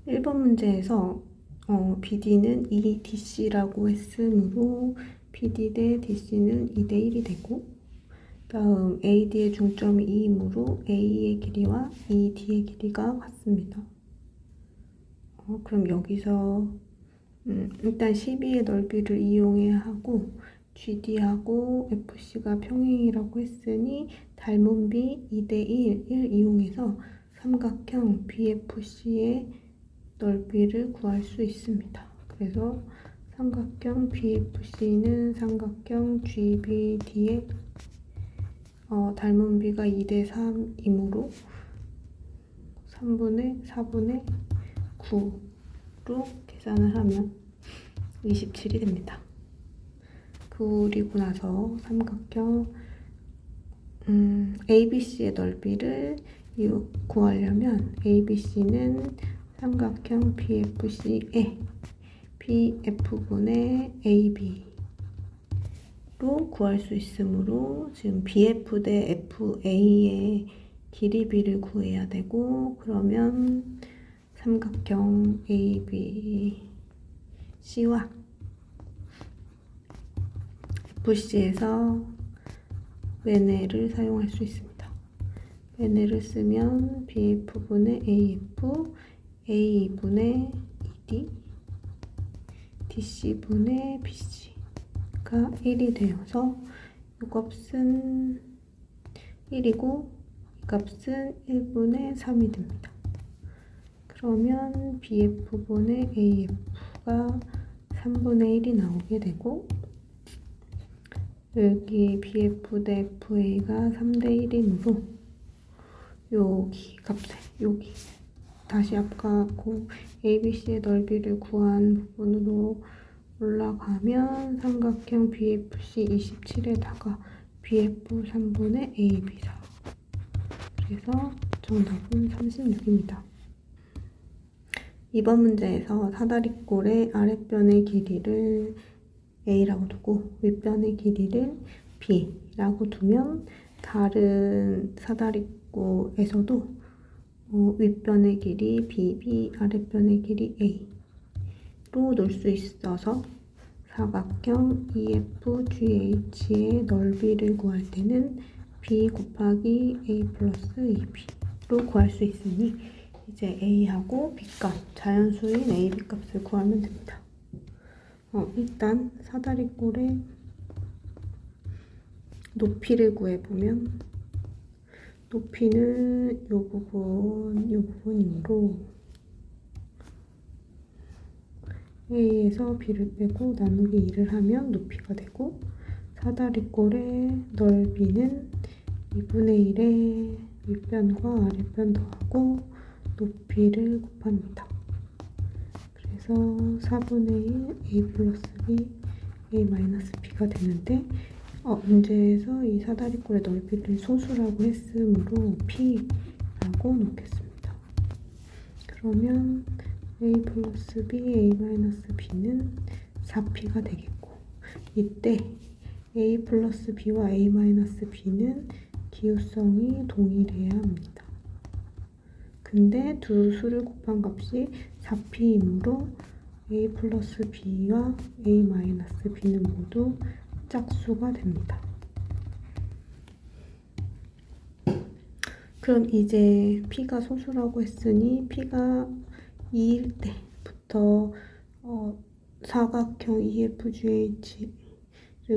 1번 문제에서 BD는 2DC라고 했으므로 BD 대 DC는 2대 1이 되고, 다음 AD의 중점이 2이므로 A의 길이와 ED의 길이가 같습니다. 그럼 여기서 일단 12의 넓이를 이용해야 하고, GD하고 FC가 평행이라고 했으니 닮은 비 2대 1 이용해서 삼각형 BFC의 넓이를 구할 수 있습니다. 그래서 삼각형 BFC는 삼각형 GBD의 닮은 비가 2대 3이므로 3분의 4분의 9로 계산을 하면 27이 됩니다. 그리고 나서 삼각형 ABC의 넓이를 구하려면 ABC는 삼각형 BFC의 BF분의 AB로 구할 수 있으므로 지금 BF 대 FA의 길이비를 구해야 되고, 그러면 삼각형 ABC와 FC에서 웨네를 사용할 수 있습니다. 웨네를 쓰면 BF분의 AF, A분의 ED, DC분의 BC가 1이 되어서 이 값은 1이고 이 값은 1분의 3이 됩니다. 그러면 BF분의 AF가 3분의 1이 나오게 되고, 여기 BF 대 FA가 3대 1이므로 여기 값에 여기 다시 아까 그 ABC의 넓이를 구한 부분으로 올라가면 삼각형 BFC 27에다가 BF 3분의 AB4. 그래서 정답은 36입니다. 이번 문제에서 사다리꼴의 아랫변의 길이를 A라고 두고 윗변의 길이를 B라고 두면 다른 사다리꼴에서도 윗변의 길이 BB, 아랫변의 길이 A로 놓을 수 있어서 사각형 EFGH의 넓이를 구할 때는 B 곱하기 A 플러스 AB로 구할 수 있으니 이제 A하고 B값, 자연수인 AB 값을 구하면 됩니다. 일단 사다리꼴의 높이를 구해보면 높이는 이 부분이므로 A에서 B를 빼고 나누기 2를 하면 높이가 되고, 사다리꼴의 넓이는 2분의 1에 윗변과 아랫변 더하고 높이를 곱합니다. 그래서 4분의 1 A 플러스 B, A 마이너스 B가 되는데, 문제에서 이 사다리꼴의 넓이를 소수라고 했으므로 P라고 놓겠습니다. 그러면 A 플러스 B, A 마이너스 B는 4P가 되겠고, 이때 A 플러스 B와 A 마이너스 B는 기호성이 동일해야 합니다. 근데 두 수를 곱한 값이 4P이므로 A 플러스 B와 A 마이너스 B는 모두 짝수가 됩니다. 그럼 이제 P가 소수라고 했으니 P가 2일 때부터 사각형 EFGH를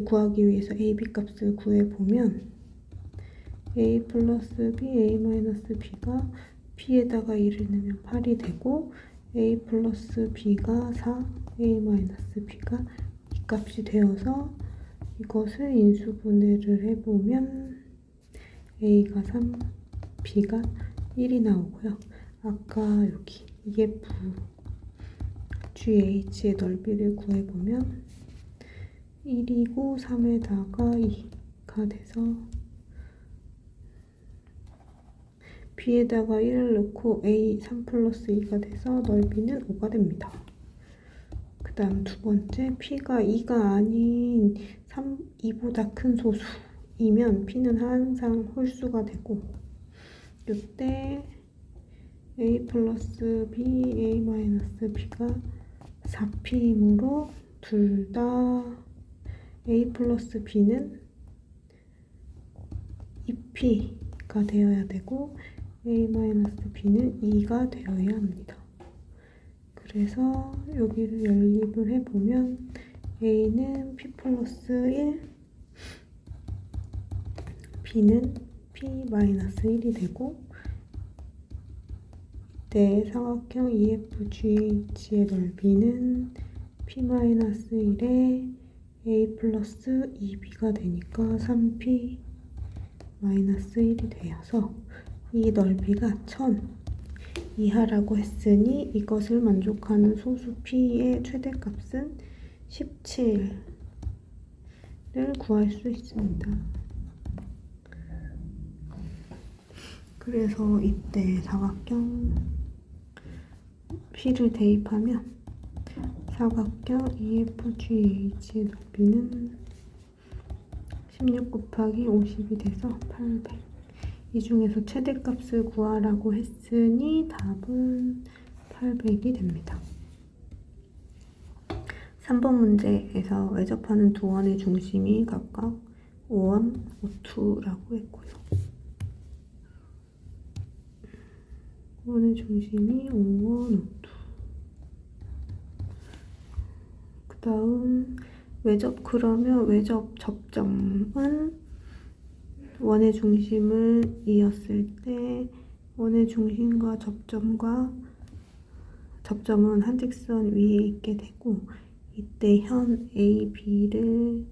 구하기 위해서 AB 값을 구해보면 A 플러스 B, A 마이너스 B가 P에다가 2를 넣으면 8이 되고, A 플러스 B가 4, A 마이너스 B가 이 값이 되어서 이것을 인수분해를 해보면 A가 3, B가 1이 나오고요. 아까 여기 EFGH의 넓이를 구해보면 1이고 3에다가 2가 돼서 B에다가 1을 넣고 A 3 플러스 2가 돼서 넓이는 5가 됩니다. 그 다음 두 번째, P가 2가 아닌 2보다 큰 소수이면 P는 항상 홀수가 되고, 이때 a 플러스 b, a 마이너스 b가 4p이므로 둘 다 a 플러스 b는 2p가 되어야 되고 a 마이너스 b는 2가 되어야 합니다. 그래서 여기를 연립을 해보면 a는 p 플러스 1, b는 p 마이너스 1이 되고 이때 삼각형 EFGH의 넓이는 p 마이너스 1에 a 플러스 2b가 되니까 3p 마이너스 1이 되어서 이 넓이가 1000 이하라고 했으니 이것을 만족하는 소수 p의 최대값은 17을 구할 수 있습니다. 그래서 이때 사각형 p를 대입하면 사각형 EFGH의 넓이는 16 곱하기 50이 돼서 800. 이 중에서 최대값을 구하라고 했으니 답은 800이 됩니다. 3번 문제에서 외접하는 두 원의 중심이 각각 5원, 5투라고 했고요. 원의 중심이 5원, 5투. 그 다음 그러면 외접 접점은 원의 중심을 이었을 때 원의 중심과 접점은 한 직선 위에 있게 되고 이때 현 AB를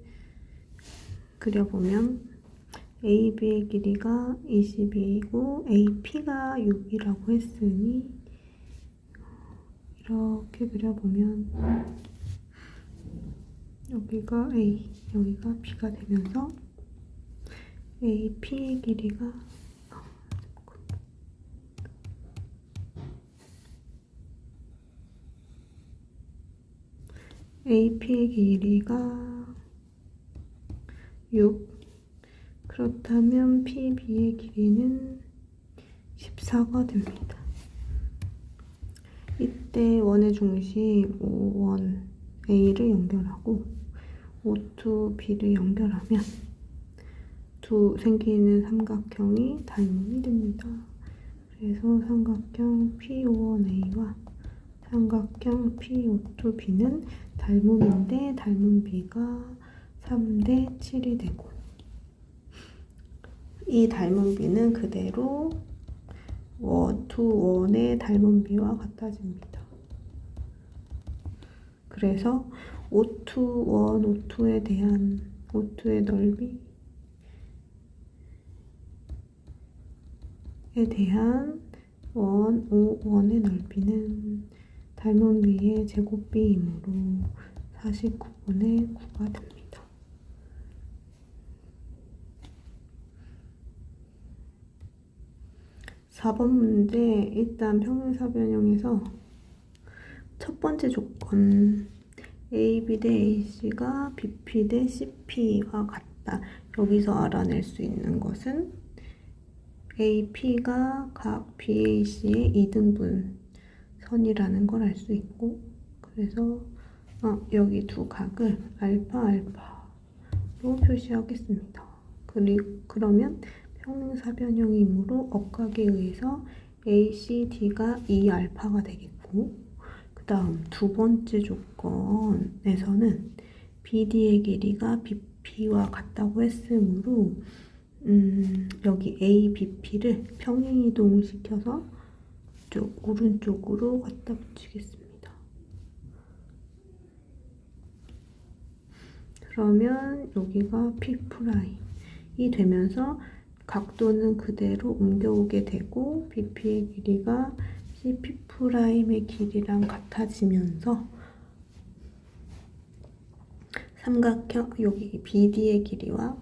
그려보면 AB의 길이가 22이고 AP가 6이라고 했으니 이렇게 그려보면 여기가 A, 여기가 B가 되면서 AP의 길이가 AP의 길이가 6. 그렇다면 PB의 길이는 14가 됩니다. 이때 원의 중심 5원 A를 연결하고 5, 2, B를 연결하면 생기는 삼각형이 닮음이 됩니다. 그래서 삼각형 P5원A와 삼각형 P5,2B는 닮음인데 닮음비가 3대 7이 되고 이 닮음비는 그대로 두 원의 닮음비와 같아집니다. 그래서 O2, 2에 대한 O2의 넓이에 대한 5원의 넓이는 닮음비의 제곱비이므로 49분의 9가 됩니다. (4번) 문제 일단 평행사변형에서 첫 번째 조건 AB 대 AC가 BP 대 CP와 같다. 여기서 알아낼 수 있는 것은 AP가 각 BAC의 2등분 선이라는 걸 알 수 있고 그래서 여기 두 각을 알파로 표시하겠습니다. 그러면 평행사변형이므로 억각에 의해서 ACD가 2알파가 되겠고 그 다음 두 번째 조건에서는 BD의 길이가 BP와 같다고 했으므로 여기 ABP를 평행이동시켜서 오른쪽으로 갖다 붙이겠습니다. 그러면 여기가 P'이 되면서 각도는 그대로 옮겨오게 되고 BP의 길이가 CP'의 길이랑 같아지면서 삼각형 여기 BD의 길이와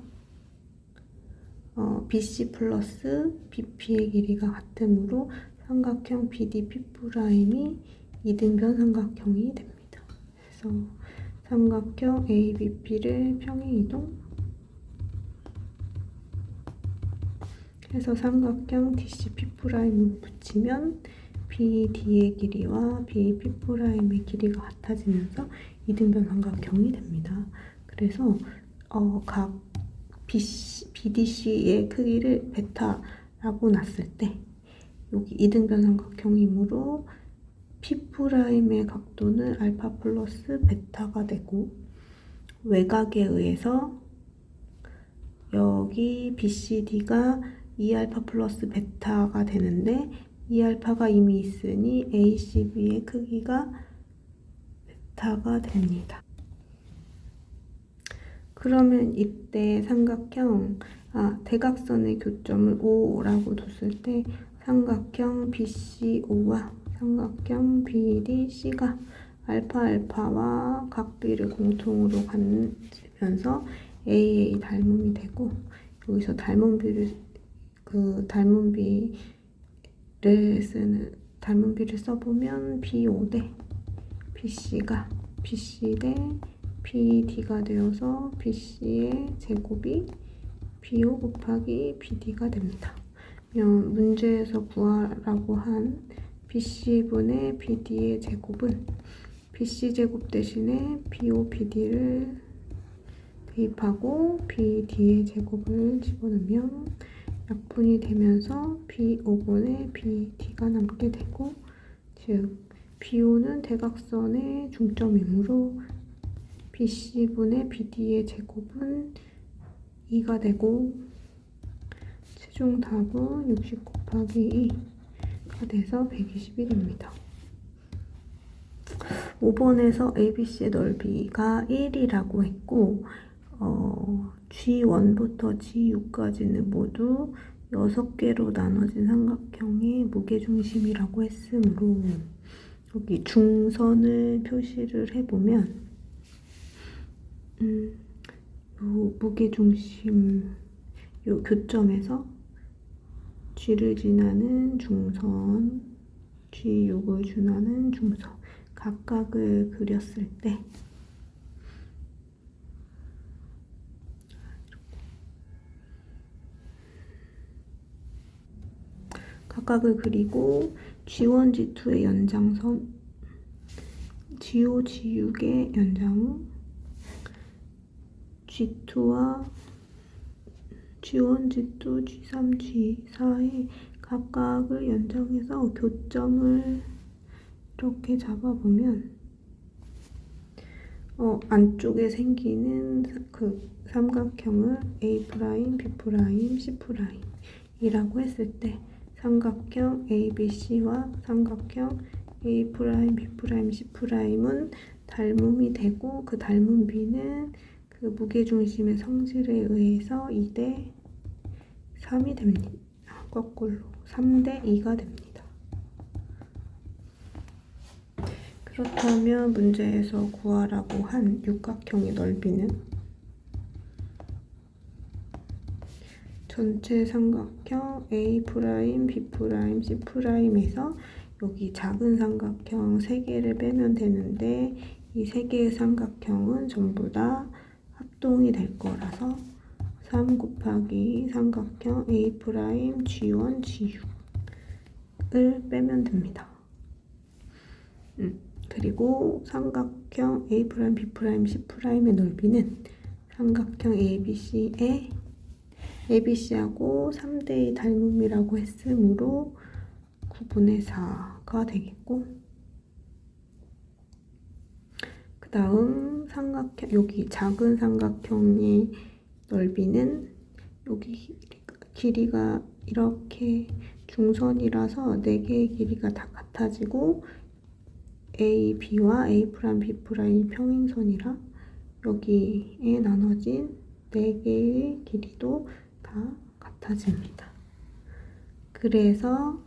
BC 플러스 BP의 길이가 같으므로 삼각형 BD P'이 이등변 삼각형이 됩니다. 그래서 삼각형 ABP를 평행이동 해서 삼각형 DC P'으로 붙이면 BD의 길이와 BP'의 길이가 같아지면서 이등변 삼각형이 됩니다. 그래서 각 BDC의 크기를 베타라고 놨을 때 여기 이등변 삼각형이므로 P'의 각도는 알파 플러스 베타가 되고 외곽에 의해서 여기 BCD가 2알파 플러스 베타가 되는데 2알파가 이미 있으니 ACB의 크기가 베타가 됩니다. 그러면 이때 삼각형 대각선의 교점을 O라고 뒀을 때 삼각형 BCO와 삼각형 BDC가 알파와 각비를 공통으로 갖으면서 AA 닮음이 되고 여기서 닮음비를 써보면 BO 대 BC가 BC 대 BD가 되어서 BC의 제곱이 BO 곱하기 BD가 됩니다. 문제에서 구하라고 한 BC분의 BD의 제곱은 BC 제곱 대신에 BO, BD를 대입하고 BD의 제곱을 집어넣으면 약분이 되면서 BO분의 BD가 남게 되고 즉 BO는 대각선의 중점이므로 BC분의 BD의 제곱은 2가 되고 최종 답은 60 곱하기 2가 돼서 121입니다. 5번에서 ABC의 넓이가 1이라고 했고 G1부터 G6까지는 모두 6개로 나눠진 삼각형의 무게중심이라고 했으므로 여기 중선을 표시를 해보면 요 무게중심 요 교점에서 G를 지나는 중선, G6을 지나는 중선 각각을 그렸을 때 각각을 그리고 G1, G2의 연장선, G5, G6의 연장은 G2와 G1, G2, G3, G4의 각각을 연장해서 교점을 이렇게 잡아보면 안쪽에 생기는 그 삼각형을 A', B', C'이라고 했을 때 삼각형 ABC와 삼각형 A', B', C'은 닮음이 되고 그 닮음비는 그 무게중심의 성질에 의해서 2대 3이 됩니다. 거꾸로 3대 2가 됩니다. 그렇다면 문제에서 구하라고 한 육각형의 넓이는 전체 삼각형 A', B', C'에서 여기 작은 삼각형 3개를 빼면 되는데 이 3개의 삼각형은 전부 다 합동이 될 거라서 3 곱하기 삼각형 A', G1, G6을 빼면 됩니다. 그리고 삼각형 A', B', C'의 넓이는 삼각형 ABC하고 3대의 닮음이라고 했으므로 9분의 4가 되겠고 그 다음 삼각형 여기 작은 삼각형의 넓이는 여기 길이가 이렇게 중선이라서 4개의 길이가 다 같아지고 A, B와 A', B', 평행선이라 여기에 나눠진 4개의 길이도 다 같아집니다. 그래서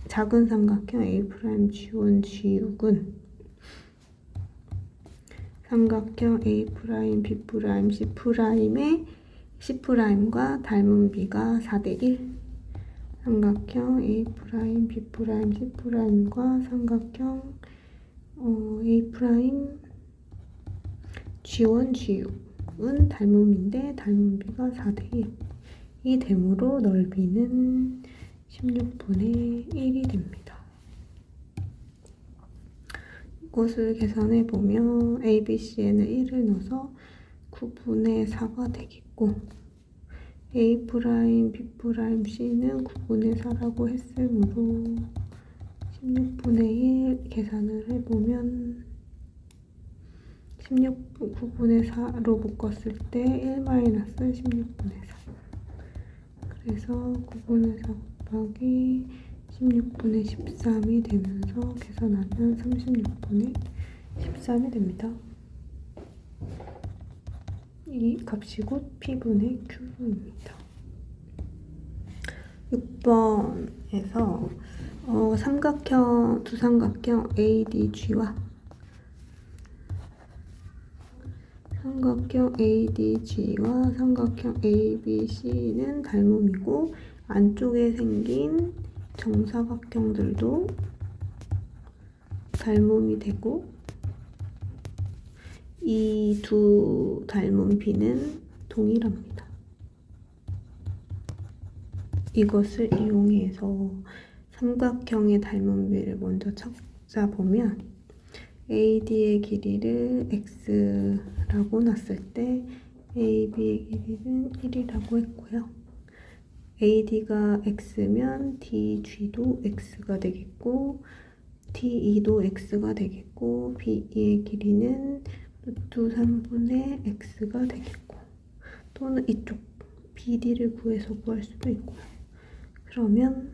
작은 삼각형 A', G1, G6은 삼각형 A', B', C'과 닮음비가 4대1 삼각형 A', B', C'과 삼각형 A', G1, G6은 닮음인데 닮음비가 4대1이 되므로 넓이는 16분의 1이 됩니다. 이것을 계산해 보면 ABC에는 1을 넣어서 9분의 4가 되겠고 A', B', C는 9분의 4라고 했으므로 16분의 1 계산을 해보면 9분의 4로 묶었을 때 1-16분의 4 그래서 9분의 4 곱하기 16분의 13이 되면서 계산하면 36분의 13이 됩니다. 이 값이 곧 P분의 Q입니다. 6번에서 두 삼각형 ADG와 삼각형 ADG와 삼각형 ABC는 닮음이고 안쪽에 생긴 정사각형들도 닮음이 되고 이 두 닮은 B는 동일합니다. 이것을 이용해서 삼각형의 닮은 B를 먼저 찾아보면 AD의 길이를 X라고 놨을 때 AB의 길이는 1이라고 했고요. AD가 X면 DG도 X가 되겠고 DE도 X가 되겠고 BE의 길이는 루트 3분의 X가 되겠고 또는 이쪽 BD를 구해서 구할 수도 있고요. 그러면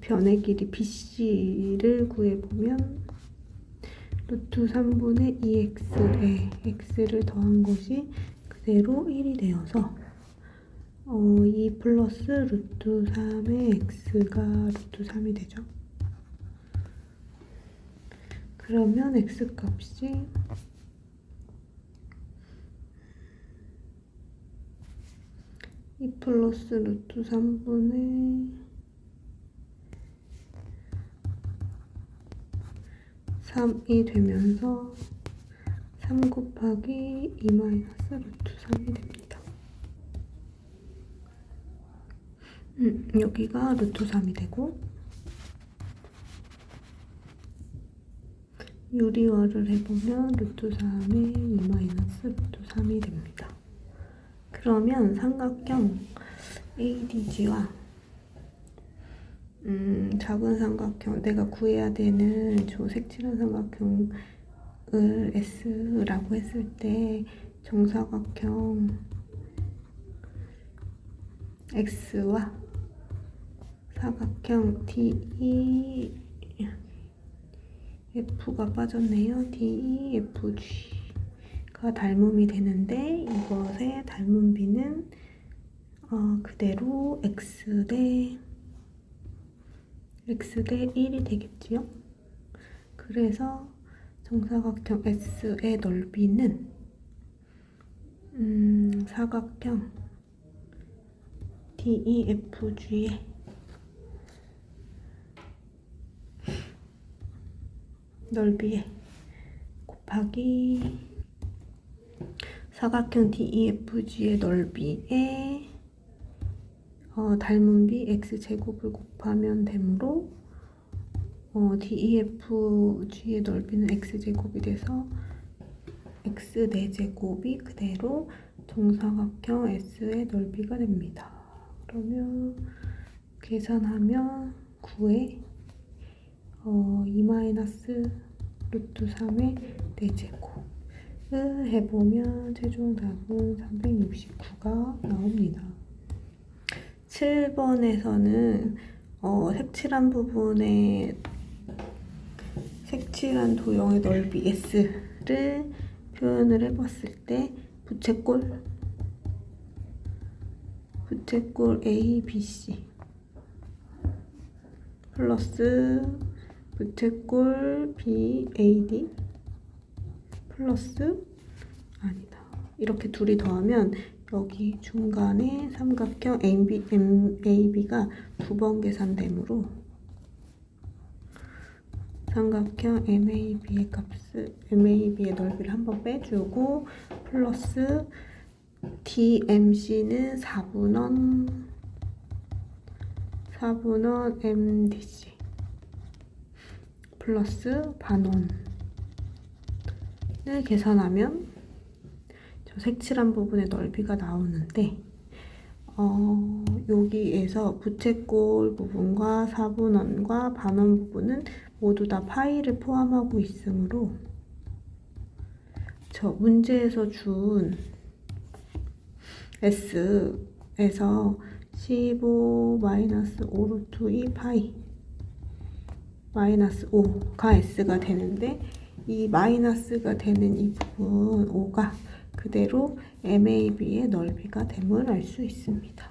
변의 길이 BC를 구해보면 루트 3분의 2x에 x를 더한 것이 그대로 1이 되어서 2 플러스 루트 3의 x가 루트 3이 되죠. 그러면 x값이 2 플러스 루트 3분의 3이 되면서 3 곱하기 2 마이너스 루트 3이 됩니다. 여기가 루트 3이 되고 유리화를 해보면 루트 3에 2 마이너스 루트 3이 됩니다. 그러면 삼각형 ADG와 작은 삼각형, 내가 구해야 되는 저 색칠한 삼각형을 S라고 했을 때 정사각형 X와 사각형 DEF가 빠졌네요. DEFG가 닮음이 되는데 이것의 닮은 B는 그대로 X 대 1이 되겠지요. 그래서 정사각형 S의 넓이는 사각형 DEFG의 넓이에 곱하기 사각형 DEFG의 넓이에 닮은 B X제곱을 곱하면 되므로 DEFG의 넓이는 X제곱이 돼서 X 4제곱이 그대로 정사각형 S의 넓이가 됩니다. 그러면 계산하면 9에 2 마이너스 루트 3의 4제곱을 해보면 최종 답은 369가 나옵니다. 7번에서는 색칠한 부분에 색칠한 도형의 넓이 S를 표현을 해봤을 때 부채꼴 ABC 플러스 부채꼴 BAD 플러스 아니다. 이렇게 둘이 더하면 여기 중간에 삼각형 AB가 2번 계산되므로 삼각형 MAB의 넓이를 한번 빼주고 플러스 DMC는 4분원 MDC 플러스 반원을 계산하면 저 색칠한 부분의 넓이가 나오는데 여기에서 부채꼴 부분과 4분원과 반원 부분은 모두 다 파이를 포함하고 있으므로 저 문제에서 준 S에서 15-5루트 2 파이 마이너스 5가 S가 되는데 이 마이너스가 되는 이 부분 5가 그대로 MAB의 넓이가 됨을 알 수 있습니다.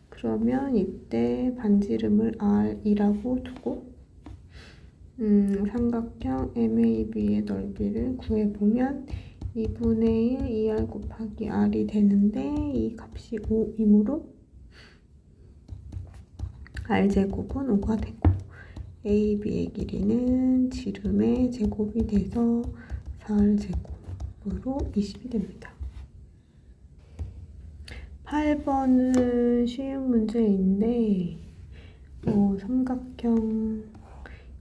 그러면 이때 반지름을 R이라고 두고 삼각형 MAB의 넓이를 구해보면 2분의 1 2R 곱하기 R이 되는데 이 값이 5이므로 R제곱은 5가 되고 AB의 길이는 지름의 제곱이 돼서 4R제곱으로 20이 됩니다. 8번은 쉬운 문제인데 삼각형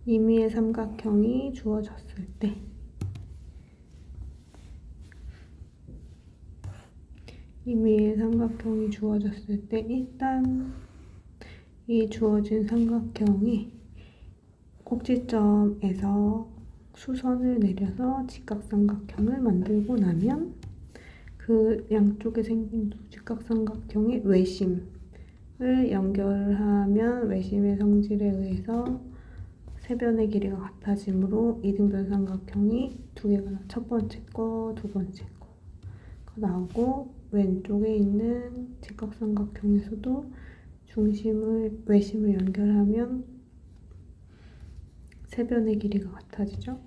임의의 삼각형이 주어졌을 때 일단 이 주어진 삼각형이 꼭지점에서 수선을 내려서 직각삼각형을 만들고 나면 그 양쪽에 생긴 두 직각삼각형의 외심을 연결하면 외심의 성질에 의해서 세 변의 길이가 같아지므로 이등변 삼각형이 두 개가 첫 번째 거, 두 번째 거가 나오고 왼쪽에 있는 직각삼각형에서도 외심을 연결하면 세 변의 길이가 같아지죠.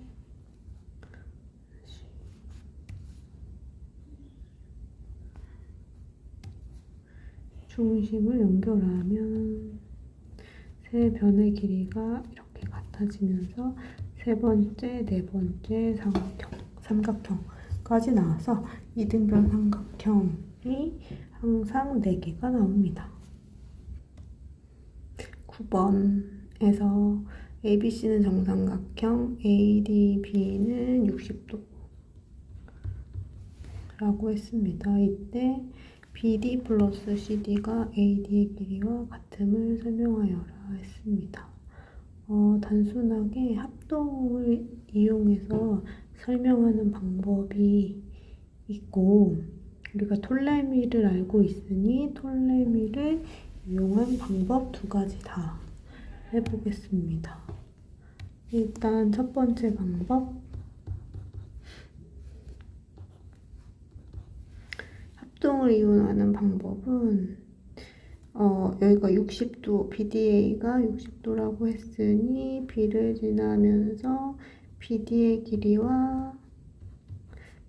중심을 연결하면 세 변의 길이가 이렇게 같아지면서 세 번째, 네 번째 삼각형까지 나와서 이등변 삼각형이 항상 4개가 나옵니다. 9번에서 ABC는 정삼각형, ADB는 60도라고 했습니다. 이때 BD 플러스 CD가 AD의 길이와 같음을 설명하여라 했습니다. 단순하게 합동을 이용해서 설명하는 방법이 있고 우리가 톨레미를 알고 있으니 톨레미를 이용한 방법 2가지 다 해보겠습니다. 일단 첫 번째 방법 합동을 이용하는 방법은 여기가 60도, BDA가 60도라고 했으니 B를 지나면서 BD의 길이와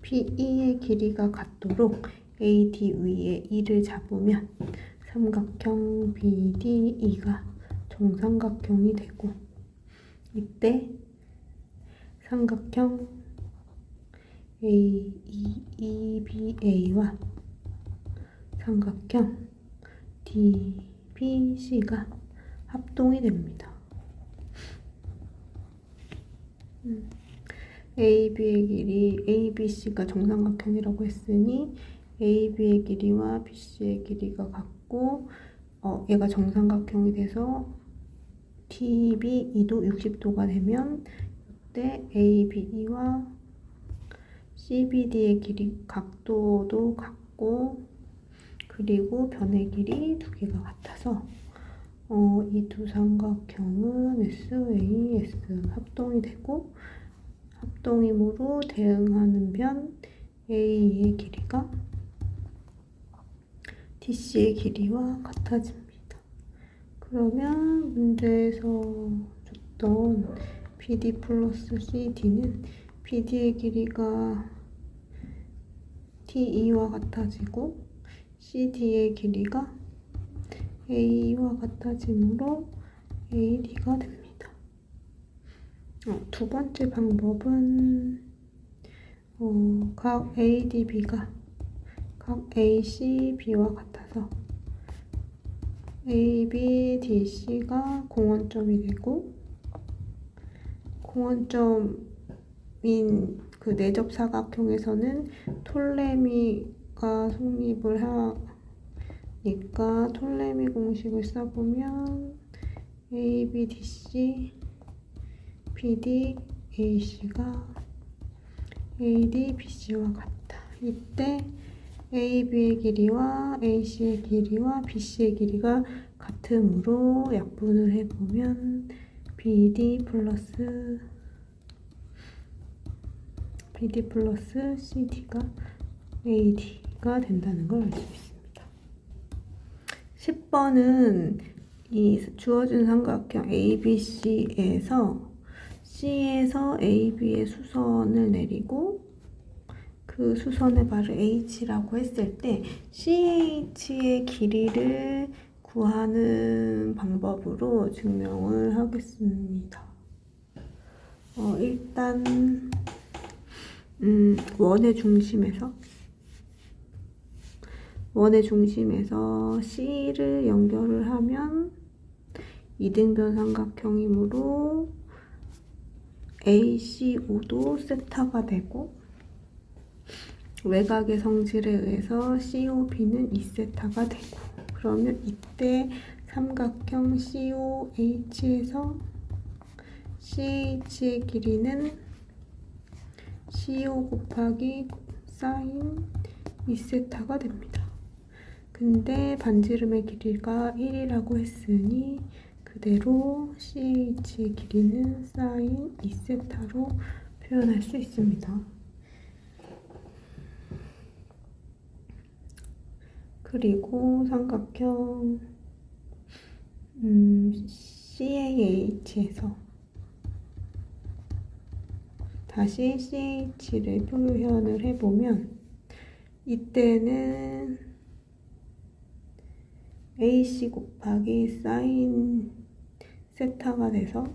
PE의 길이가 같도록 AD 위에 2를 잡으면 삼각형 BDE가 정삼각형이 되고 이때 삼각형 AEBA와 삼각형 DBC가 합동이 됩니다. AB의 길이, ABC가 정삼각형이라고 했으니 AB의 길이와 BC의 길이가 같고 얘가 정삼각형이 돼서 TBE도 60도가 되면 이때 ABE와 CBD의 길이 각도도 같고 그리고 변의 길이 2개가 같아서 이 두 삼각형은 SAS 합동이 되고 합동이므로 대응하는 변 A의 길이가 DC의 길이와 같아집니다. 그러면 문제에서 줬던 BD 플러스 CD는 BD의 길이가 DE와 같아지고 CD의 길이가 A와 같아지므로 AD가 됩니다. 두 번째 방법은 각 ADB가 각 AC, B와 같아서 AB, DC가 공원점이 되고 공원점인 그 내접 사각형에서는 톨레미가 성립을 하니까 톨레미 공식을 써보면 AB, DC, BD, AC가 AD, BC와 같다. 이때 AB의 길이와 AC의 길이와 BC의 길이가 같으므로 약분을 해보면 BD 플러스 CD가 AD가 된다는 걸 알 수 있습니다. 10번은 이 주어진 삼각형 ABC에서 C에서 AB의 수선을 내리고 그 수선의 발을 H라고 했을 때 CH의 길이를 구하는 방법으로 증명을 하겠습니다. 일단 원의 중심에서 C를 연결을 하면 이등변 삼각형이므로 ACO도 세타가 되고 외곽의 성질에 의해서 COB는 2세타가 되고 그러면 이때 삼각형 COH에서 CH의 길이는 CO 곱하기 사인 2세타가 됩니다. 근데 반지름의 길이가 1이라고 했으니 그대로 CH의 길이는 사인 2세타로 표현할 수 있습니다. 그리고 삼각형 CAH에서 다시 CH를 표현을 해보면 이때는 AC 곱하기 사인 세타가 돼서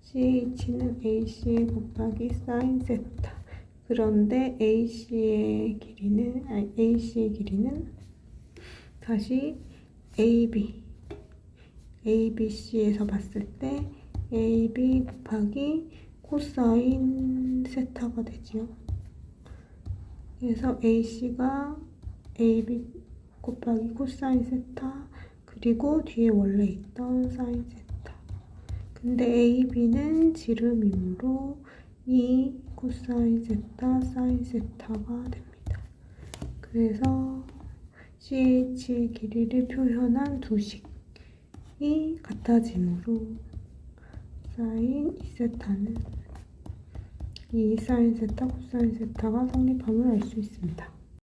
CH는 AC 곱하기 사인 세타. 그런데 AC의 길이는 다시 ABC에서 봤을 때 AB 곱하기 코사인 세타가 되지요. 그래서 AC가 AB 곱하기 코사인 세타 그리고 뒤에 원래 있던 사인 세타. 근데 AB는 지름이므로 2 코사인 세타 사인 세타가 됩니다. 그래서 CH의 길이를 표현한 두 식이 같아지므로 사인 2세타는 2 사인 세타 코사인 세타가 성립함을 알 수 있습니다.